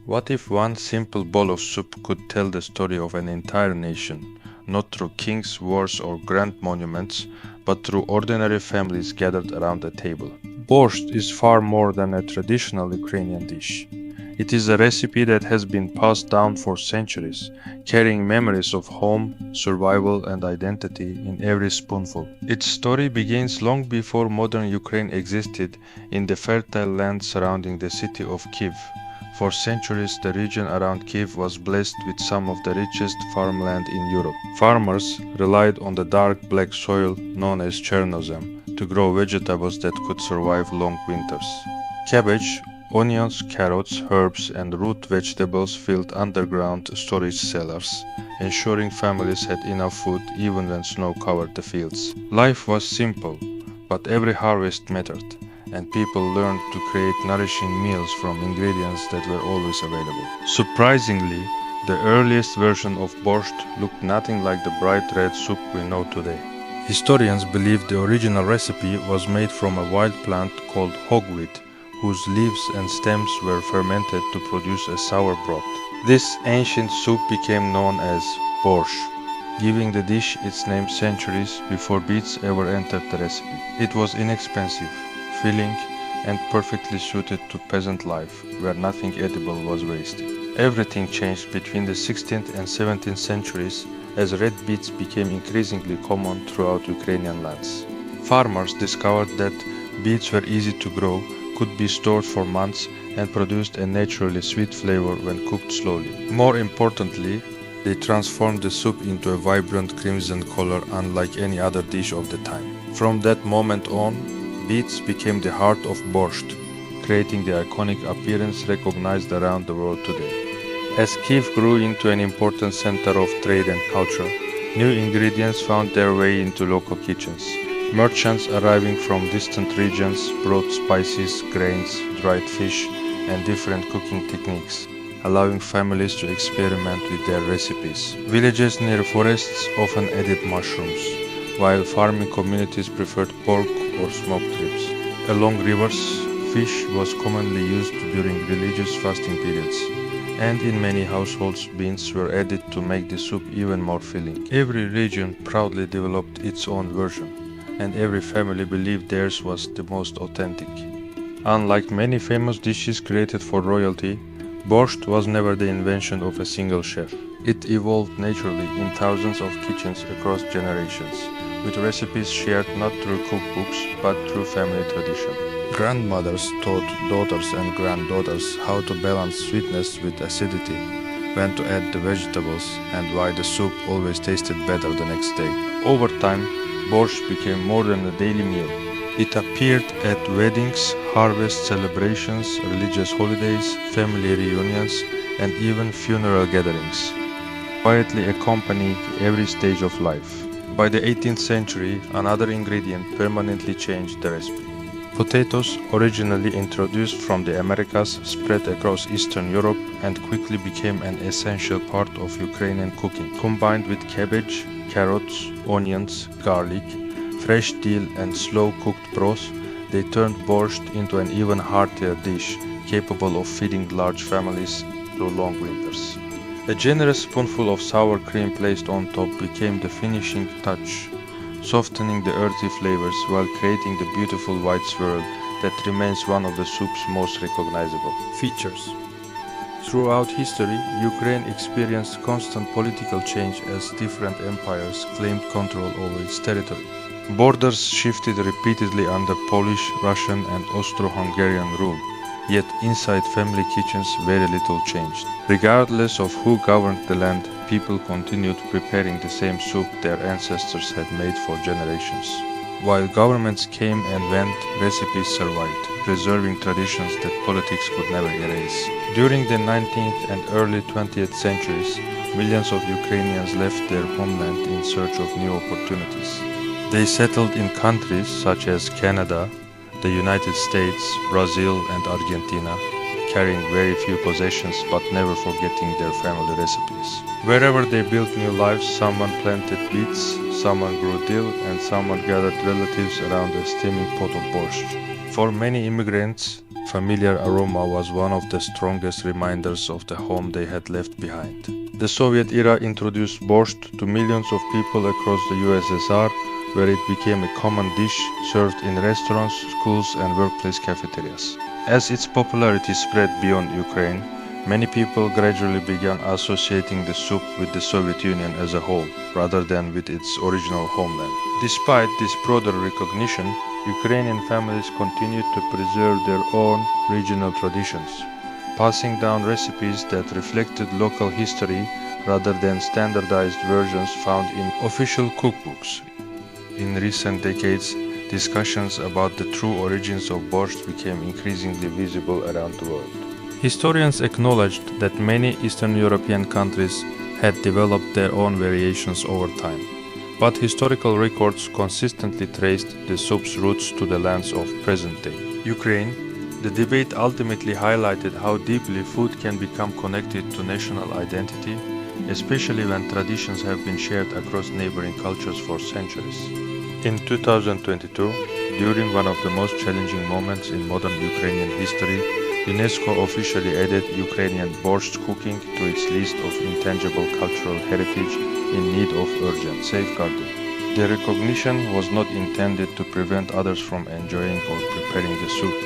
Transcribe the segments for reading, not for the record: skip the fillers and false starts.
What if one simple bowl of soup could tell the story of an entire nation, not through kings, wars, or grand monuments, but through ordinary families gathered around a table? Borscht is far more than a traditional Ukrainian dish. It is a recipe that has been passed down for centuries, carrying memories of home, survival, and identity in every spoonful. Its story begins long before modern Ukraine existed in the fertile land surrounding the city of Kyiv. For centuries, the region around Kyiv was blessed with some of the richest farmland in Europe. Farmers relied on the dark black soil known as Chernozem to grow vegetables that could survive long winters. Cabbage, onions, carrots, herbs, and root vegetables filled underground storage cellars, ensuring families had enough food even when snow covered the fields. Life was simple, but every harvest mattered, and people learned to create nourishing meals from ingredients that were always available. Surprisingly, the earliest version of borscht looked nothing like the bright red soup we know today. Historians believe the original recipe was made from a wild plant called hogweed, whose leaves and stems were fermented to produce a sour broth. This ancient soup became known as borscht, giving the dish its name centuries before beets ever entered the recipe. It was inexpensive, filling, and perfectly suited to peasant life, where nothing edible was wasted. Everything changed between the 16th and 17th centuries as red beets became increasingly common throughout Ukrainian lands. Farmers discovered that beets were easy to grow, could be stored for months, and produced a naturally sweet flavor when cooked slowly. More importantly, they transformed the soup into a vibrant crimson color unlike any other dish of the time. From that moment on, beets became the heart of borscht, creating the iconic appearance recognized around the world today. As Kyiv grew into an important center of trade and culture, new ingredients found their way into local kitchens. Merchants arriving from distant regions brought spices, grains, dried fish, and different cooking techniques, allowing families to experiment with their recipes. Villages near forests often added mushrooms, while farming communities preferred pork or smoked ribs. Along rivers, fish was commonly used during religious fasting periods, and in many households beans were added to make the soup even more filling. Every region proudly developed its own version, and every family believed theirs was the most authentic. Unlike many famous dishes created for royalty, borscht was never the invention of a single chef. It evolved naturally in thousands of kitchens across generations, with recipes shared not through cookbooks but through family tradition. Grandmothers taught daughters and granddaughters how to balance sweetness with acidity, when to add the vegetables, and why the soup always tasted better the next day. Over time, borscht became more than a daily meal. It appeared at weddings, harvest celebrations, religious holidays, family reunions, and even funeral gatherings, quietly accompanying every stage of life. By the 18th century, another ingredient permanently changed the recipe. Potatoes, originally introduced from the Americas, spread across Eastern Europe and quickly became an essential part of Ukrainian cooking. Combined with cabbage, carrots, onions, garlic, fresh dill, and slow-cooked broth, they turned borscht into an even heartier dish, capable of feeding large families through long winters. A generous spoonful of sour cream placed on top became the finishing touch, softening the earthy flavors while creating the beautiful white swirl that remains one of the soup's most recognizable features. Throughout history, Ukraine experienced constant political change as different empires claimed control over its territory. Borders shifted repeatedly under Polish, Russian, and Austro-Hungarian rule, yet inside family kitchens very little changed. Regardless of who governed the land, people continued preparing the same soup their ancestors had made for generations. While governments came and went, recipes survived, preserving traditions that politics could never erase. During the 19th and early 20th centuries, millions of Ukrainians left their homeland in search of new opportunities. They settled in countries such as Canada, the United States, Brazil, and Argentina, carrying very few possessions but never forgetting their family recipes. Wherever they built new lives, someone planted beets, someone grew dill, and someone gathered relatives around a steaming pot of borscht. For many immigrants, familiar aroma was one of the strongest reminders of the home they had left behind. The Soviet era introduced borscht to millions of people across the USSR, where it became a common dish served in restaurants, schools, and workplace cafeterias. As its popularity spread beyond Ukraine, many people gradually began associating the soup with the Soviet Union as a whole, rather than with its original homeland. Despite this broader recognition, Ukrainian families continued to preserve their own regional traditions, passing down recipes that reflected local history rather than standardized versions found in official cookbooks. In recent decades, discussions about the true origins of borscht became increasingly visible around the world. Historians acknowledged that many Eastern European countries had developed their own variations over time, but historical records consistently traced the soup's roots to the lands of present day Ukraine. The debate ultimately highlighted how deeply food can become connected to national identity, especially when traditions have been shared across neighboring cultures for centuries. In 2022, during one of the most challenging moments in modern Ukrainian history, UNESCO officially added Ukrainian borscht cooking to its list of intangible cultural heritage in need of urgent safeguarding. The recognition was not intended to prevent others from enjoying or preparing the soup,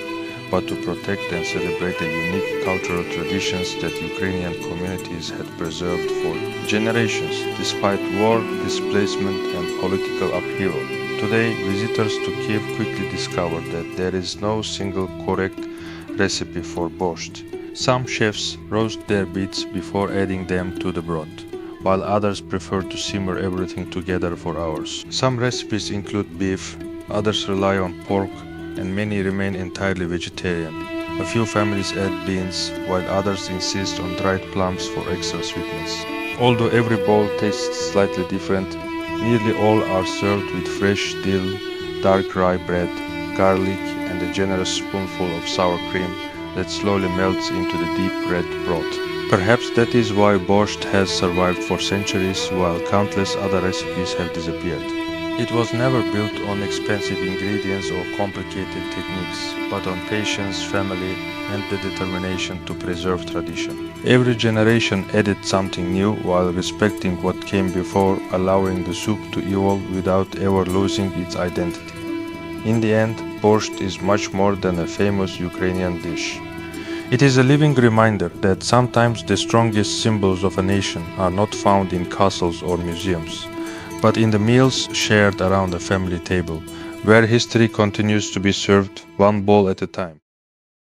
but to protect and celebrate the unique cultural traditions that Ukrainian communities had preserved for generations, despite war, displacement, and political upheaval. Today, visitors to Kyiv quickly discovered that there is no single correct recipe for borscht. Some chefs roast their beets before adding them to the broth, while others prefer to simmer everything together for hours. Some recipes include beef, others rely on pork, and many remain entirely vegetarian. A few families add beans, while others insist on dried plums for extra sweetness. Although every bowl tastes slightly different, nearly all are served with fresh dill, dark rye bread, garlic, and a generous spoonful of sour cream that slowly melts into the deep red broth. Perhaps that is why borscht has survived for centuries while countless other recipes have disappeared. It was never built on expensive ingredients or complicated techniques, but on patience, family, and the determination to preserve tradition. Every generation added something new while respecting what came before, allowing the soup to evolve without ever losing its identity. In the end, borscht is much more than a famous Ukrainian dish. It is a living reminder that sometimes the strongest symbols of a nation are not found in castles or museums, but in the meals shared around a family table, where history continues to be served one bowl at a time.